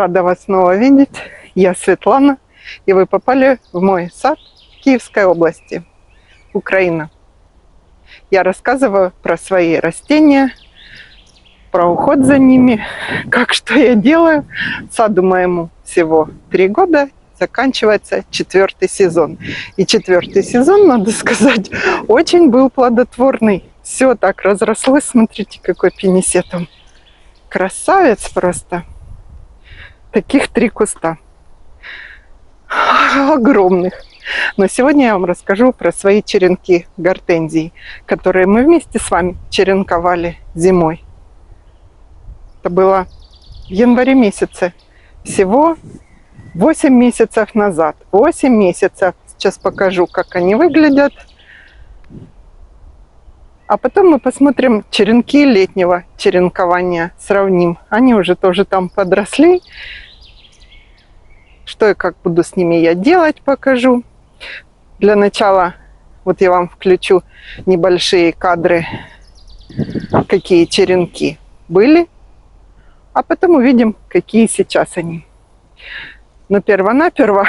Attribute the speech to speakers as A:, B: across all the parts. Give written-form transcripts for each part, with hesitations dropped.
A: Рада вас снова видеть. Я Светлана, и вы попали в мой сад Киевской области, Украина. Я рассказываю про свои растения, про уход за ними, как что я делаю. Саду моему всего 3 года, заканчивается 4-й сезон. И 4-й сезон, надо сказать, очень был плодотворный. Все так разрослось, смотрите, какой пинисетум. Красавец просто. Таких 3 куста. Огромных. Но сегодня я вам расскажу про свои черенки гортензий, которые мы вместе с вами черенковали зимой. Это было в январе месяце. Всего 8 месяцев назад. 8 месяцев. Сейчас покажу, как они выглядят. А потом мы посмотрим черенки летнего черенкования, сравним. Они уже тоже там подросли. Что и как буду с ними я делать, покажу. Для начала вот я вам включу небольшие кадры, какие черенки были. А потом увидим, какие сейчас они. Но перво-наперво,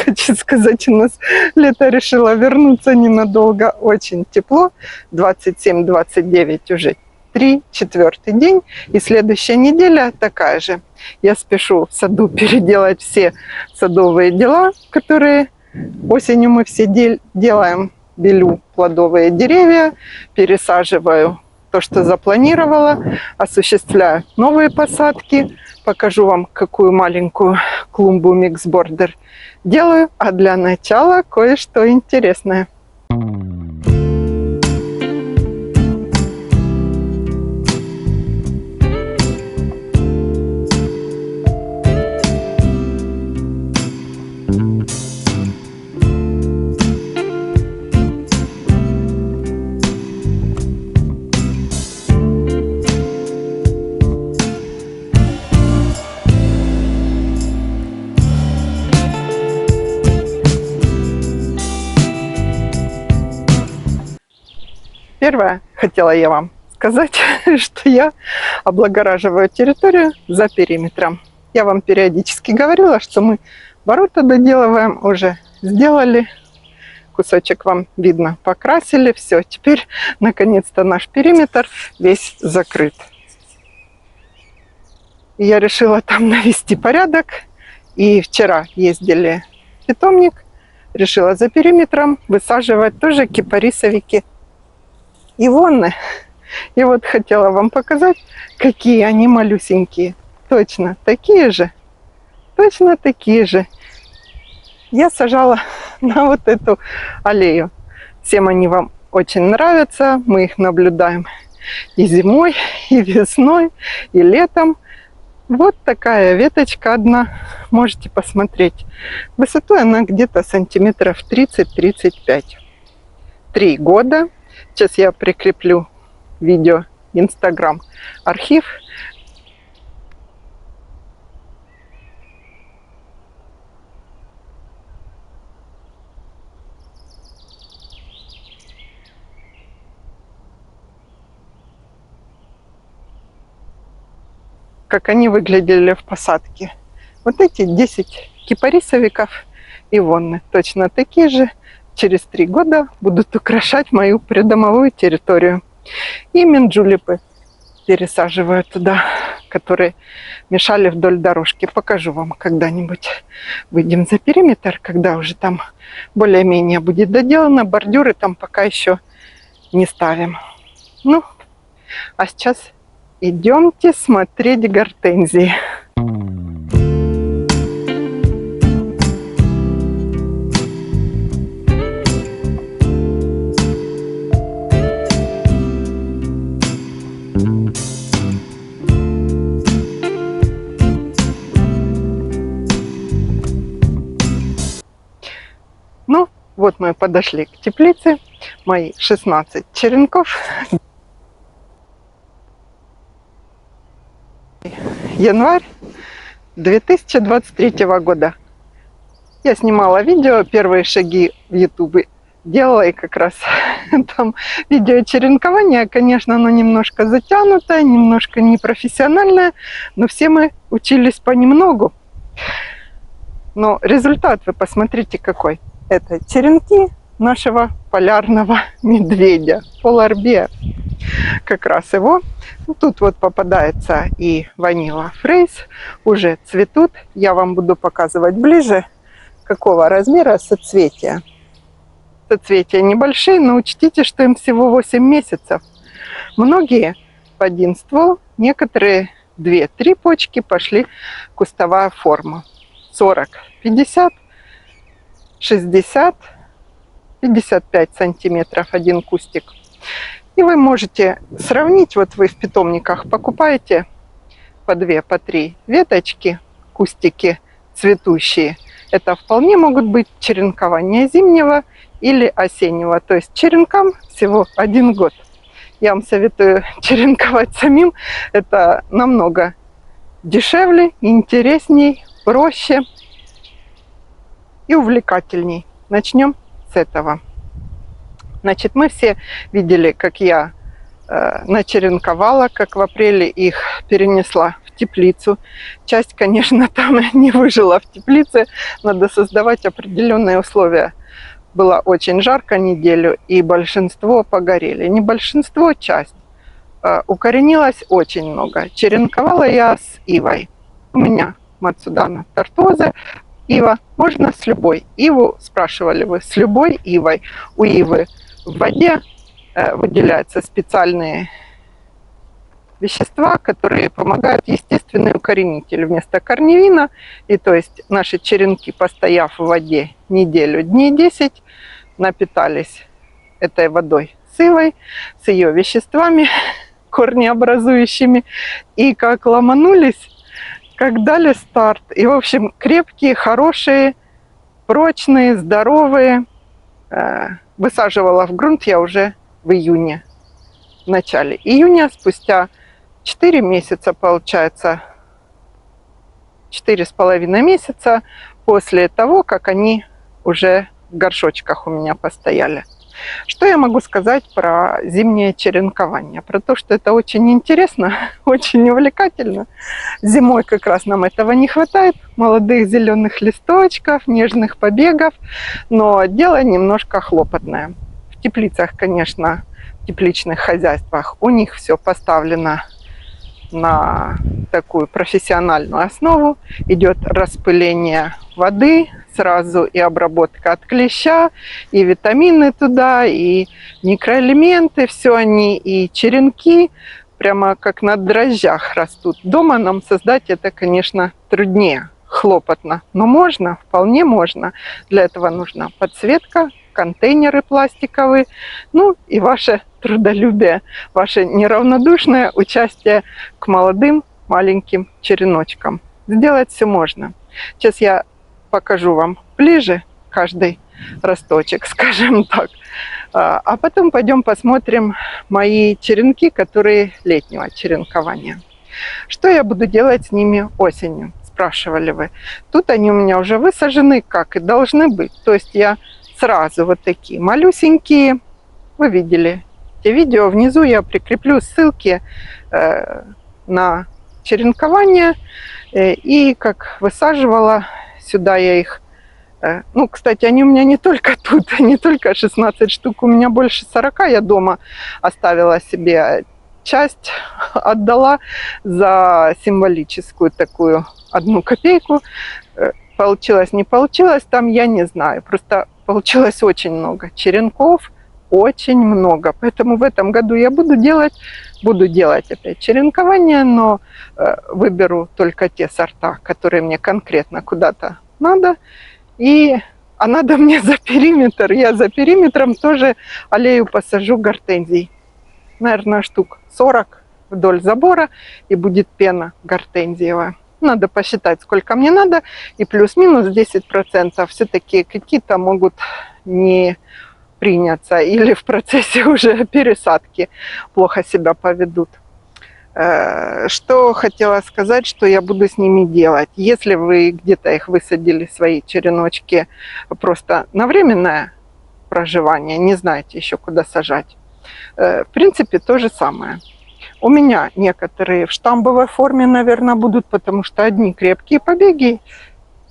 A: хочу сказать, у нас лето решило вернуться ненадолго. Очень тепло. 27-29 уже 3-4 день. И следующая неделя такая же. Я спешу в саду переделать все садовые дела, которые осенью мы все делаем. Белю плодовые деревья, пересаживаю то, что запланировала, осуществляю новые посадки. Покажу вам, какую маленькую клумбу миксбордер делаю. А для начала кое-что интересное. Первое, хотела я вам сказать, что я облагораживаю территорию за периметром. Я вам периодически говорила, что мы ворота доделываем, уже сделали. Кусочек вам видно, покрасили, все. Теперь, наконец-то, наш периметр весь закрыт. И я решила там навести порядок. И вчера ездили в питомник, решила за периметром высаживать тоже кипарисовики. Ивонны. И вот хотела вам показать, какие они малюсенькие. Точно такие же. Точно такие же. Я сажала на вот эту аллею. Всем они вам очень нравятся. Мы их наблюдаем и зимой, и весной, и летом. Вот такая веточка одна. Можете посмотреть. Высотой она где-то сантиметров 30-35. 3 года. Сейчас я прикреплю видео Instagram архив. Как они выглядели в посадке. Вот эти 10 кипарисовиков Ивонны. Точно такие же. Через 3 года будут украшать мою придомовую территорию. И минджулипы пересаживаю туда, которые мешали вдоль дорожки. Покажу вам когда-нибудь. Выйдем за периметр, когда уже там более-менее будет доделано. Бордюры там пока еще не ставим. Ну, а сейчас идемте смотреть гортензии. Ну, вот мы подошли к теплице. Мои 16 черенков. Январь 2023 года. Я снимала видео «Первые шаги в Ютубе делала и как раз там видео черенкования. Конечно, оно немножко затянутое, немножко непрофессиональное, но все мы учились понемногу. Но результат вы посмотрите какой. Это черенки нашего полярного медведя, Polar Bear. Как раз его. Тут вот попадается и ванила фрейс, уже цветут. Я вам буду показывать ближе, какого размера соцветия. Соцветия небольшие, но учтите, что им всего 8 месяцев. Многие в один ствол, некоторые 2-3 почки пошли кустовая форма. 40, 50, 60, 55 сантиметров один кустик. И вы можете сравнить, вот вы в питомниках покупаете по 2, по 3 веточки, кустики цветущие. Это вполне могут быть черенкования зимнего или осеннего. То есть черенкам всего 1 год. Я вам советую черенковать самим. Это намного дешевле, интересней, проще и увлекательней. Начнем с этого. Значит, мы все видели, как я начеренковала, как в апреле их перенесла в теплицу. Часть, конечно, там не выжила в теплице. Надо создавать определенные условия. Было очень жарко неделю, и большинство погорели. Не большинство, часть. Укоренилось очень много. Черенковала я с ивой. У меня Мацудана тортоза. Ива можно с любой. Иву, спрашивали вы, с любой ивой. У ивы в воде выделяются специальные вещества, которые помогают естественный укоренитель вместо корневина. И то есть наши черенки, постояв в воде неделю, дней 10, напитались этой водой с ивой, с ее веществами корнеобразующими. И как ломанулись, как дали старт. И, в общем, крепкие, хорошие, прочные, здоровые. Высаживала в грунт я уже в июне, в начале июня, спустя 4 месяца, получается, 4,5 месяца после того, как они уже в горшочках у меня постояли. Что я могу сказать про зимнее черенкование? Про то, что это очень интересно, очень увлекательно. Зимой как раз нам этого не хватает. Молодых зеленых листочков, нежных побегов. Но дело немножко хлопотное. В теплицах, конечно, в тепличных хозяйствах у них все поставлено на такую профессиональную основу. Идет распыление воды, сразу и обработка от клеща, и витамины туда, и микроэлементы, все они, и черенки прямо как на дрожжах растут. Дома нам создать это, конечно, труднее, хлопотно, но можно, вполне можно. Для этого нужна подсветка, контейнеры пластиковые, ну и ваше трудолюбие, ваше неравнодушное участие к молодым маленьким череночкам. Сделать все можно. Сейчас я покажу вам ближе каждый росточек, скажем так. А потом пойдем посмотрим мои черенки, которые летнего черенкования. Что я буду делать с ними осенью, спрашивали вы. Тут они у меня уже высажены, как и должны быть. То есть я сразу вот такие малюсенькие. Вы видели те видео. Внизу я прикреплю ссылки на черенкование. И как высаживала, сюда я их... Ну, кстати, они у меня не только тут, не только 16 штук, у меня больше 40. Я дома оставила себе часть, отдала за символическую такую 1 копейку. Получилось, не получилось, там я не знаю. Просто получилось очень много черенков, очень много. Поэтому в этом году я буду делать опять черенкование, но выберу только те сорта, которые мне конкретно куда-то надо. А надо мне за периметр. Я за периметром тоже аллею посажу гортензий. Наверное, штук 40 вдоль забора, и будет пена гортензиевая. Надо посчитать, сколько мне надо, и плюс-минус 10%. Все-таки какие-то могут не приняться или в процессе уже пересадки плохо себя поведут. Что хотела сказать, что я буду с ними делать. Если вы где-то их высадили, свои череночки, просто на временное проживания, не знаете еще, куда сажать. В принципе, то же самое. У меня некоторые в штамбовой форме, наверное, будут, потому что одни крепкие побеги.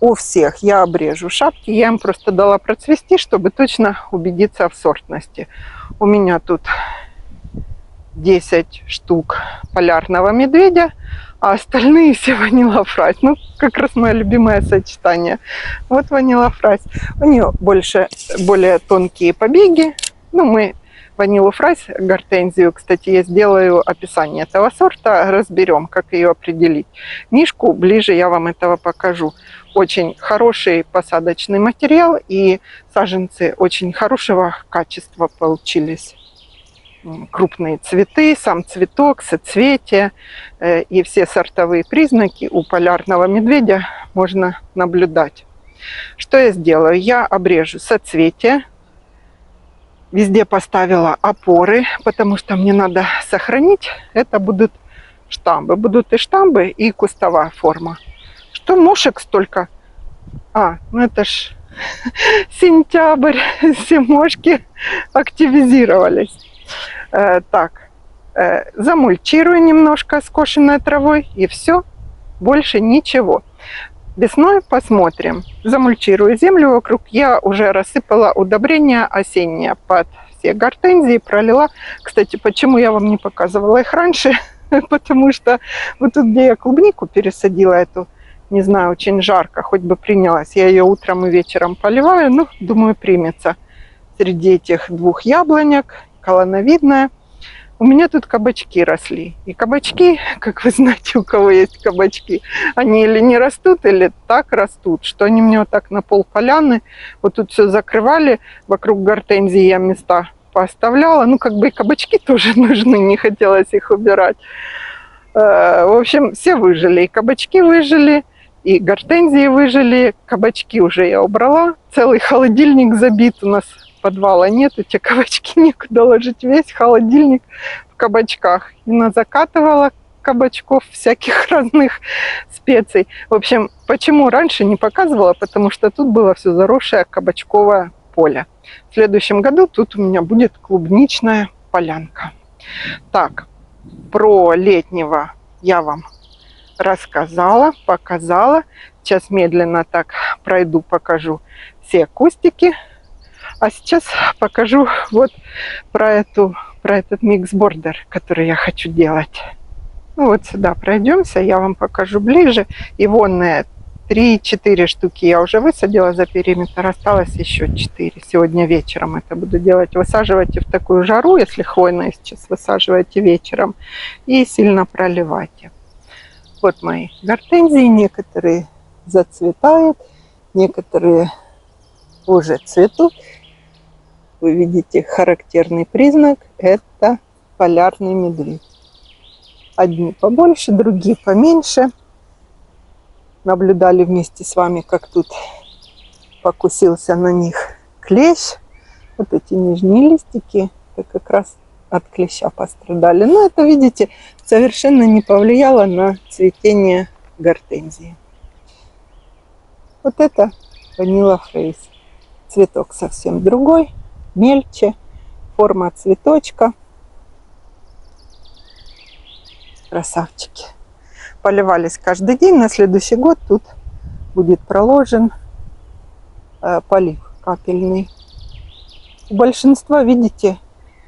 A: У всех я обрежу шапки. Я им просто дала процвести, чтобы точно убедиться в сортности. У меня тут 10 штук полярного медведя, а остальные все ванила фрайс. Ну, как раз мое любимое сочетание. Вот ванила фрайс. У нее более тонкие побеги. Ну, мы ванилу фрайс, гортензию, кстати, я сделаю описание этого сорта, разберем, как ее определить. Книжку ближе я вам этого покажу. Очень хороший посадочный материал, и саженцы очень хорошего качества получились. Крупные цветы, сам цветок, соцветие и все сортовые признаки у полярного медведя можно наблюдать. Что я сделаю? Я обрежу соцветие. Везде поставила опоры, потому что мне надо сохранить. Это будут штамбы. Будут и штамбы, и кустовая форма. Что мушек столько? Ну это ж сентябрь, все мошки активизировались. Так, замульчирую немножко скошенной травой, и все, больше ничего. Весной посмотрим. Замульчирую землю вокруг. Я уже рассыпала удобрения осенние под все гортензии, пролила. Кстати, почему я вам не показывала их раньше? Потому что вот тут, где я клубнику пересадила эту, не знаю, очень жарко, хоть бы принялась. Я ее утром и вечером поливаю, ну, думаю, примется. Среди этих двух яблонек, колоновидная. У меня тут кабачки росли. И кабачки, как вы знаете, у кого есть кабачки, они или не растут, или так растут, что они мне вот так на пол поляны. Вот тут все закрывали, вокруг гортензии я места пооставляла. Ну, как бы и кабачки тоже нужны, не хотелось их убирать. В общем, все выжили. И кабачки выжили, и гортензии выжили. Кабачки уже я убрала. Целый холодильник забит у нас. Подвала нет, эти кабачки некуда ложить, весь холодильник в кабачках. И закатывала кабачков всяких разных специй. В общем, почему раньше не показывала? Потому что тут было все заросшее кабачковое поле. В следующем году тут у меня будет клубничная полянка. Так, про летнего я вам рассказала, показала. Сейчас медленно так пройду, покажу все кустики. А сейчас покажу вот про этот микс-бордер, который я хочу делать. Ну вот сюда пройдемся, я вам покажу ближе. Ивонные 3-4 штуки я уже высадила за периметр, осталось еще 4. Сегодня вечером это буду делать. Высаживайте в такую жару, если хвойные сейчас высаживаете вечером, и сильно проливайте. Вот мои гортензии, некоторые зацветают, некоторые уже цветут. Вы видите характерный признак – это полярный медведь. Одни побольше, другие поменьше. Наблюдали вместе с вами, как тут покусился на них клещ. Вот эти нижние листики это как раз от клеща пострадали. Но это, видите, совершенно не повлияло на цветение гортензии. Вот это ванила фрейс. Цветок совсем другой. Мельче, форма цветочка. Красавчики. Поливались каждый день. На следующий год тут будет проложен полив капельный. У большинства, видите,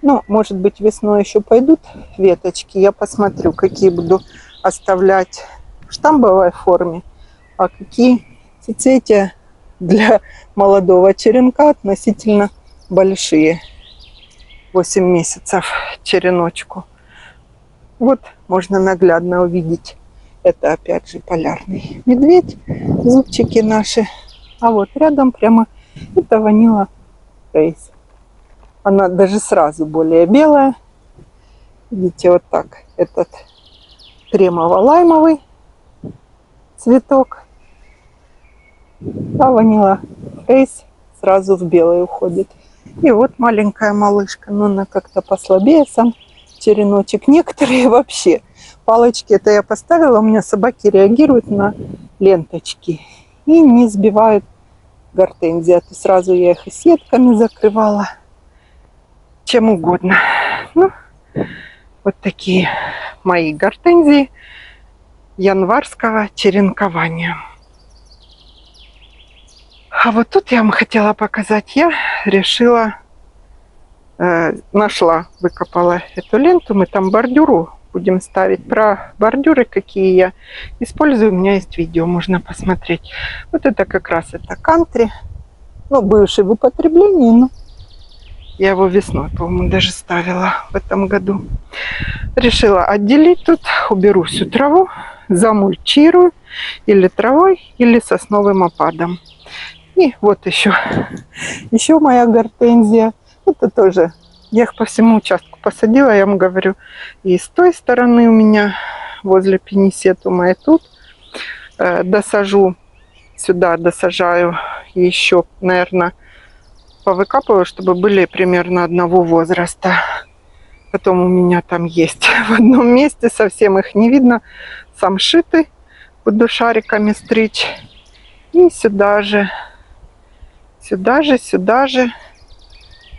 A: ну, может быть, весной еще пойдут веточки. Я посмотрю, какие буду оставлять в штамбовой форме, а какие соцветия для молодого черенка относительно большие. 8 месяцев череночку. Вот можно наглядно увидеть. Это опять же полярный медведь. Зубчики наши. А вот рядом прямо это ванила фрейс. Она даже сразу более белая. Видите, вот так. Этот кремово-лаймовый цветок. А ванила фрейс сразу в белый уходит. И вот маленькая малышка, но она как-то послабее сам череночек. Некоторые вообще палочки, это я поставила, у меня собаки реагируют на ленточки и не сбивают гортензия, то сразу я их и сетками закрывала, чем угодно. Ну, вот такие мои гортензии январского черенкования. А вот тут я вам хотела показать. Я решила, нашла, выкопала эту ленту. Мы там бордюру будем ставить. Про бордюры, какие я использую, у меня есть видео, можно посмотреть. Вот это как раз это кантри. Ну, бывший в употреблении, но я его весной, по-моему, даже ставила в этом году. Решила отделить тут, уберу всю траву, замульчирую или травой, или сосновым опадом. И вот еще моя гортензия. Это тоже, я их по всему участку посадила, я вам говорю. И с той стороны у меня, возле пенисетума, и тут досажу, сюда досажаю еще, наверное, повыкапываю, чтобы были примерно одного возраста. Потом у меня там есть в одном месте, совсем их не видно, самшиты, буду шариками стричь. И сюда же,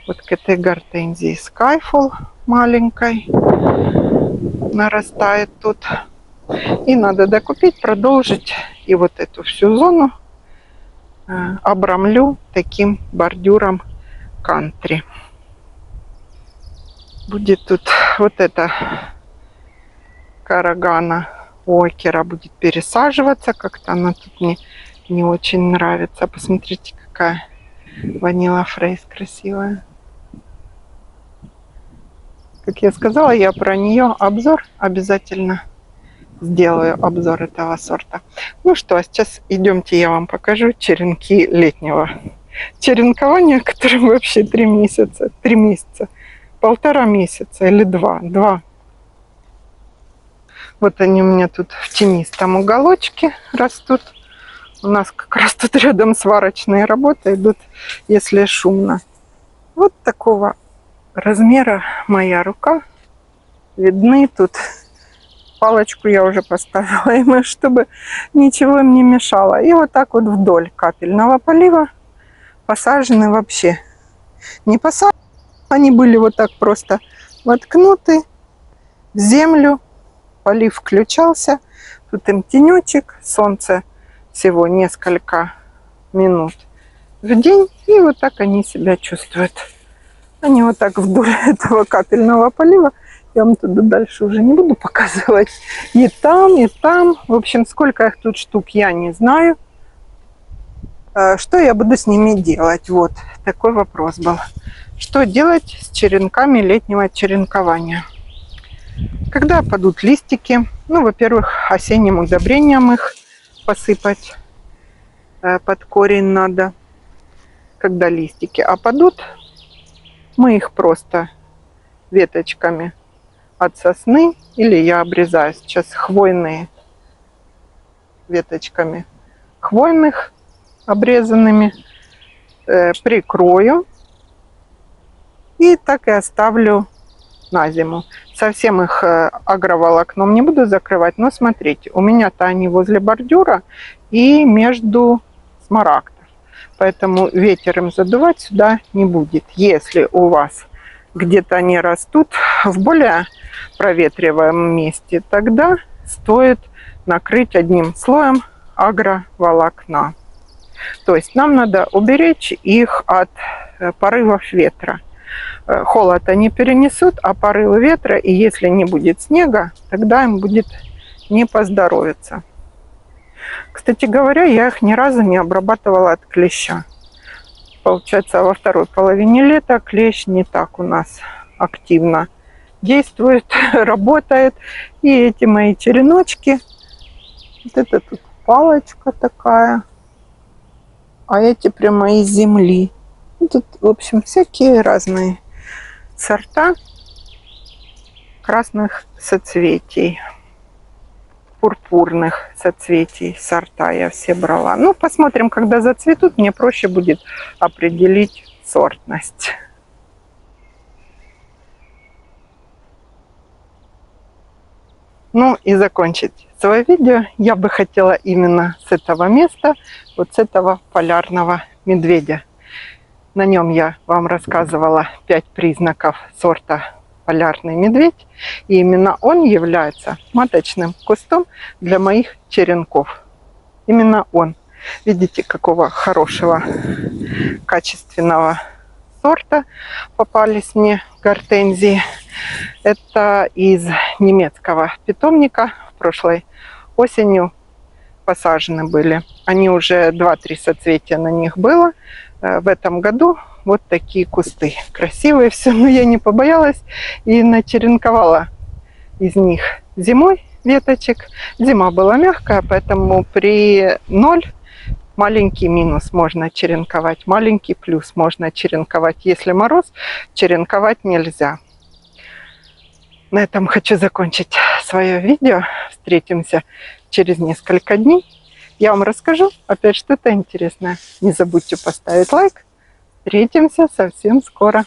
A: вот к этой гортензии Skyfall маленькой нарастает тут. И надо докупить, продолжить. И вот эту всю зону обрамлю таким бордюром кантри. Будет тут вот эта карагана окера будет пересаживаться. Как-то она тут мне не очень нравится. Посмотрите, какая ванила фрейс красивая. Как я сказала, я про нее обзор обязательно сделаю, обзор этого сорта. Ну что, а сейчас идемте, я вам покажу черенки летнего черенкования, которым вообще 3 месяца, 1,5 месяца или 2. Вот они у меня тут в тенистом уголочке растут. У нас как раз тут рядом сварочные работы идут, если шумно. Вот такого размера моя рука. Видны тут. Палочку я уже поставила им, чтобы ничего им не мешало. И вот так вот вдоль капельного полива посажены вообще. Не посажены, они были вот так просто воткнуты в землю. Полив включался. Тут им тенечек, солнце всего несколько минут в день. И вот так они себя чувствуют. Они вот так вдоль этого капельного полива. Я вам туда дальше уже не буду показывать. И там, и там. В общем, сколько их тут штук, я не знаю. Что я буду с ними делать? Вот такой вопрос был. Что делать с черенками летнего черенкования? Когда падут листики, ну, во-первых, осенним удобрением их посыпать под корень надо. Когда листики опадут, мы их просто веточками от сосны, или я обрезаю сейчас хвойные веточками хвойных обрезанными, прикрою и так и оставлю на зиму. Совсем их агроволокном не буду закрывать, но смотрите, у меня-то они возле бордюра и между смарагдов, поэтому ветер им задувать сюда не будет. Если у вас где-то они растут в более проветриваемом месте, тогда стоит накрыть одним слоем агроволокна. То есть нам надо уберечь их от порывов ветра. Холод они перенесут, а порывы ветра, и если не будет снега, тогда им будет не поздоровиться. Кстати говоря, я их ни разу не обрабатывала от клеща. Получается, во второй половине лета клещ не так у нас активно действует, работает. И эти мои череночки, вот это тут палочка такая, а эти прямо из земли. Тут, в общем, всякие разные сорта красных соцветий, пурпурных соцветий сорта я все брала. Ну, посмотрим, когда зацветут, мне проще будет определить сортность. Ну и закончить свое видео я бы хотела именно с этого места, вот с этого полярного медведя. На нем я вам рассказывала 5 признаков сорта полярный медведь. И именно он является маточным кустом для моих черенков. Именно он. Видите, какого хорошего, качественного сорта попались мне гортензии. Это из немецкого питомника. Прошлой осенью посажены были. Они уже 2-3 соцветия на них было. В этом году вот такие кусты. Красивые все, но я не побоялась и начеренковала из них зимой веточек. Зима была мягкая, поэтому при 0 маленький минус можно черенковать, маленький плюс можно черенковать. Если мороз, черенковать нельзя. На этом хочу закончить свое видео. Встретимся через несколько дней. Я вам расскажу опять что-то интересное. Не забудьте поставить лайк. Встретимся совсем скоро.